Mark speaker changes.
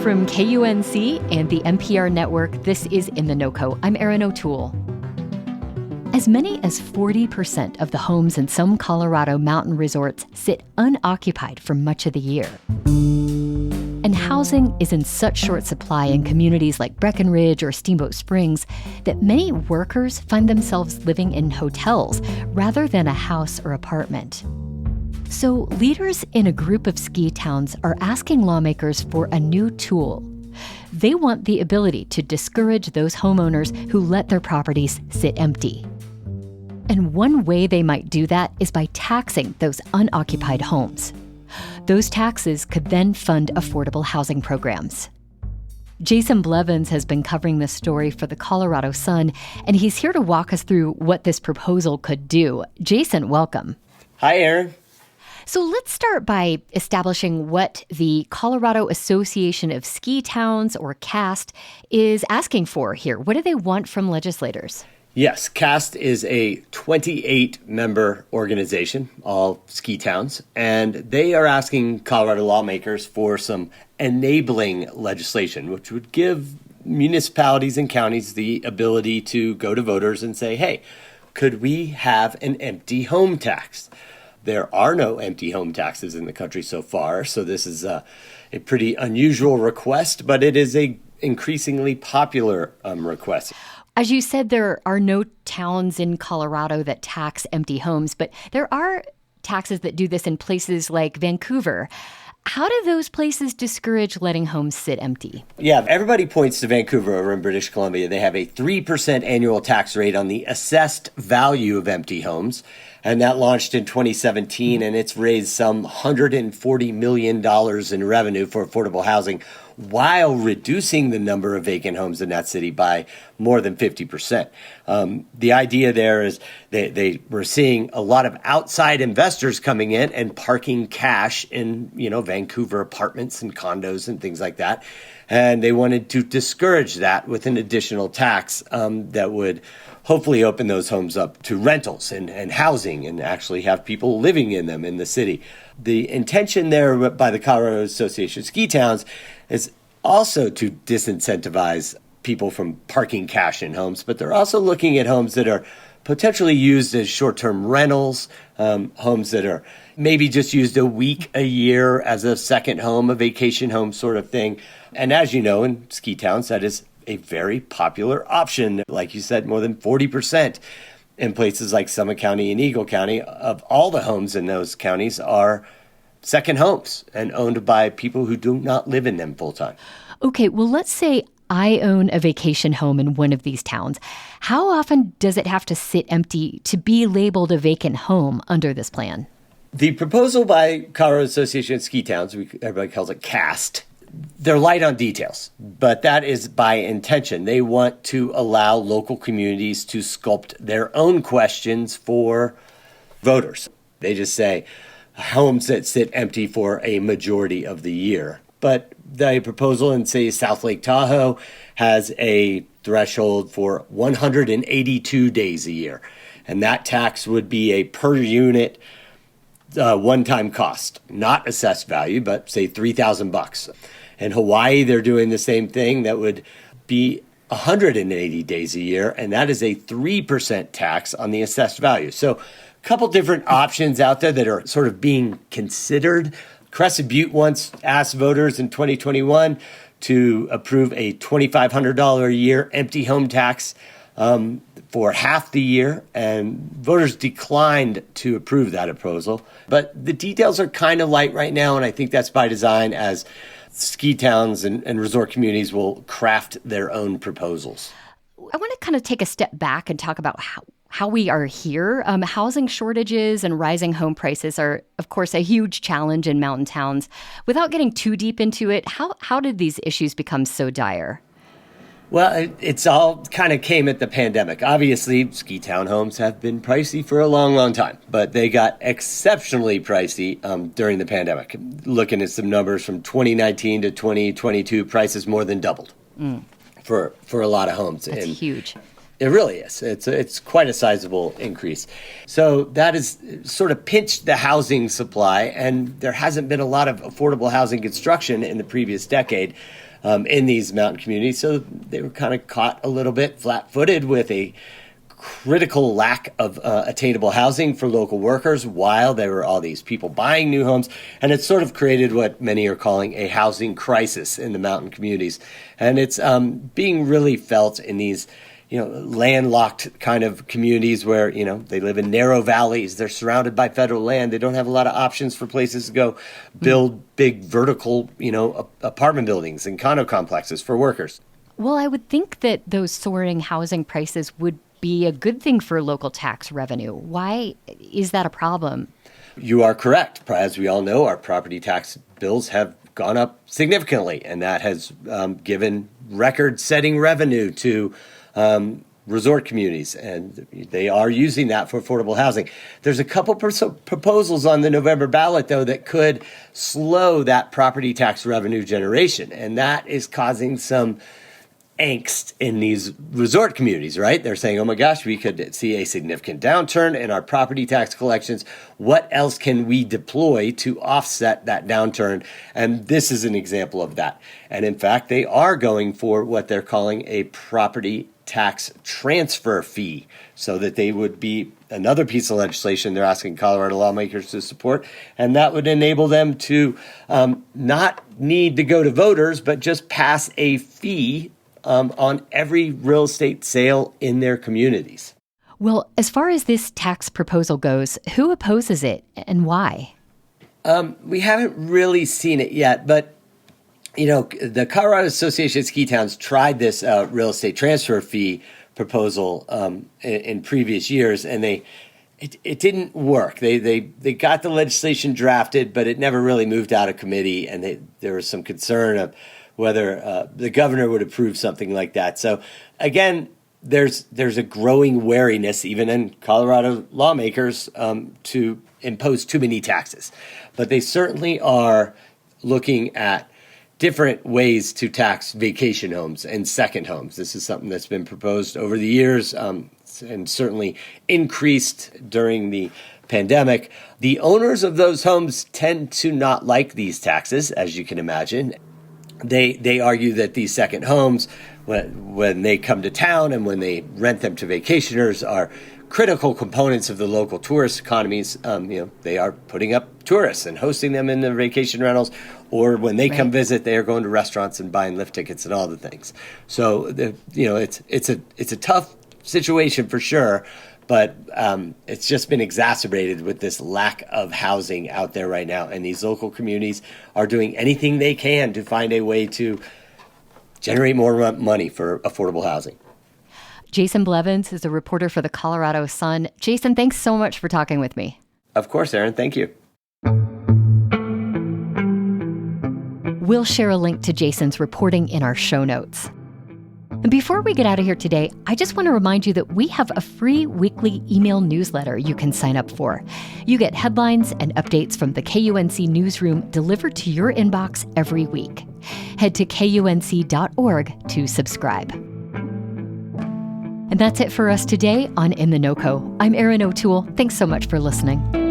Speaker 1: From KUNC and the NPR network, this is In The NoCo. I'm Erin O'Toole. As many as 40% of the homes in some Colorado mountain resorts sit unoccupied for much of the year. And housing is in such short supply in communities like Breckenridge or Steamboat Springs that many workers find themselves living in hotels rather than a house or apartment. So leaders in a group of ski towns are asking lawmakers for a new tool. They want the ability to discourage those homeowners who let their properties sit empty. And one way they might do that is by taxing those unoccupied homes. Those taxes could then fund affordable housing programs. Jason Blevins has been covering this story for the Colorado Sun, and he's here to walk us through what this proposal could do. Jason, welcome.
Speaker 2: Hi, Erin.
Speaker 1: So let's start by establishing what the Colorado Association of Ski Towns, or CAST, is asking for here. What do they want from legislators?
Speaker 2: Yes, CAST is a 28-member organization, all ski towns, and they are asking Colorado lawmakers for some enabling legislation, which would give municipalities and counties the ability to go to voters and say, hey, could we have an empty home tax? There are no empty home taxes in the country so far, so this is a pretty unusual request, but it is a increasingly popular request.
Speaker 1: As you said, there are no towns in Colorado that tax empty homes, but there are taxes that do this in places like Vancouver. How do those places discourage letting homes sit empty?
Speaker 2: Yeah, everybody points to Vancouver over in British Columbia. They have a 3% annual tax rate on the assessed value of empty homes. And that launched in 2017, and it's raised some $140 million in revenue for affordable housing while reducing the number of vacant homes in that city by more than 50%. The idea there is they were seeing a lot of outside investors coming in and parking cash in, Vancouver apartments and condos and things like that. And they wanted to discourage that with an additional tax that would hopefully open those homes up to rentals and housing and actually have people living in them in the city. The intention there by the Colorado Association of Ski Towns is also to disincentivize people from parking cash in homes, but they're also looking at homes that are potentially used as short-term rentals, homes that are maybe just used a week a year as a second home, a vacation home sort of thing. And as you know, in ski towns, that is a very popular option. Like you said, more than 40% in places like Summit County and Eagle County of all the homes in those counties are second homes and owned by people who do not live in them full time.
Speaker 1: Okay, well, let's say I own a vacation home in one of these towns. How often does it have to sit empty to be labeled a vacant home under this plan?
Speaker 2: The proposal by Colorado Association of Ski Towns, everybody calls it CAST, they're light on details, but that is by intention. They want to allow local communities to sculpt their own questions for voters. They just say homes that sit empty for a majority of the year. But the proposal in, say, South Lake Tahoe has a threshold for 182 days a year. And that tax would be a per unit one-time cost, not assessed value, but say $3,000. In Hawaii, they're doing the same thing. That would be 180 days a year, and that is a 3% tax on the assessed value. So a couple different options out there that are sort of being considered. Crescent Butte once asked voters in 2021 to approve a $2,500 a year empty home tax for half the year, and voters declined to approve that proposal. But the details are kind of light right now, and I think that's by design, as ski towns and resort communities will craft their own proposals.
Speaker 1: I want to kind of take a step back and talk about how we are here. Housing shortages and rising home prices are, of course, a huge challenge in mountain towns. Without getting too deep into it, how did these issues become so dire?
Speaker 2: Well, it's all kind of came at the pandemic. Obviously, ski townhomes have been pricey for a long, long time, but they got exceptionally pricey during the pandemic. Looking at some numbers from 2019 to 2022, prices more than doubled for a lot of homes.
Speaker 1: That's huge.
Speaker 2: It really is. It's quite a sizable increase. So that has sort of pinched the housing supply, and there hasn't been a lot of affordable housing construction in the previous decade. in these mountain communities. So they were kind of caught a little bit flat-footed with a critical lack of attainable housing for local workers while there were all these people buying new homes. And it's sort of created what many are calling a housing crisis in the mountain communities. And it's being really felt in these landlocked kind of communities where, they live in narrow valleys. They're surrounded by federal land. They don't have a lot of options for places to go build big vertical, apartment buildings and condo complexes for workers.
Speaker 1: Well, I would think that those soaring housing prices would be a good thing for local tax revenue. Why is that a problem?
Speaker 2: You are correct. As we all know, our property tax bills have gone up significantly, and that has given record-setting revenue to resort communities, and they are using that for affordable housing. There's a couple proposals on the November ballot, though, that could slow that property tax revenue generation, and that is causing some angst in these resort communities, right? They're saying, oh my gosh, we could see a significant downturn in our property tax collections. What else can we deploy to offset that downturn? And this is an example of that. And in fact, they are going for what they're calling a property tax transfer fee, so that they would be another piece of legislation they're asking Colorado lawmakers to support, and that would enable them to not need to go to voters, but just pass a fee on every real estate sale in their communities.
Speaker 1: Well, as far as this tax proposal goes, who opposes it and why?
Speaker 2: We haven't really seen it yet, but the Colorado Association of Ski Towns tried this real estate transfer fee proposal in previous years, and it didn't work. They got the legislation drafted, but it never really moved out of committee, and there was some concern of whether the governor would approve something like that. So again, there's a growing wariness, even in Colorado lawmakers, to impose too many taxes. But they certainly are looking at different ways to tax vacation homes and second homes. This is something that's been proposed over the years, and certainly increased during the pandemic. The owners of those homes tend to not like these taxes, as you can imagine. They argue that these second homes, when they come to town and when they rent them to vacationers, are critical components of the local tourist economies. They are putting up tourists and hosting them in their vacation rentals, or when they come visit, they are going to restaurants and buying lift tickets and all the things. So it's a tough situation for sure. But it's just been exacerbated with this lack of housing out there right now. And these local communities are doing anything they can to find a way to generate more money for affordable housing.
Speaker 1: Jason Blevins is a reporter for the Colorado Sun. Jason, thanks so much for talking with me.
Speaker 2: Of course, Erin. Thank you.
Speaker 1: We'll share a link to Jason's reporting in our show notes. And before we get out of here today, I just want to remind you that we have a free weekly email newsletter you can sign up for. You get headlines and updates from the KUNC newsroom delivered to your inbox every week. Head to kunc.org to subscribe. And that's it for us today on In The NoCo. I'm Erin O'Toole. Thanks so much for listening.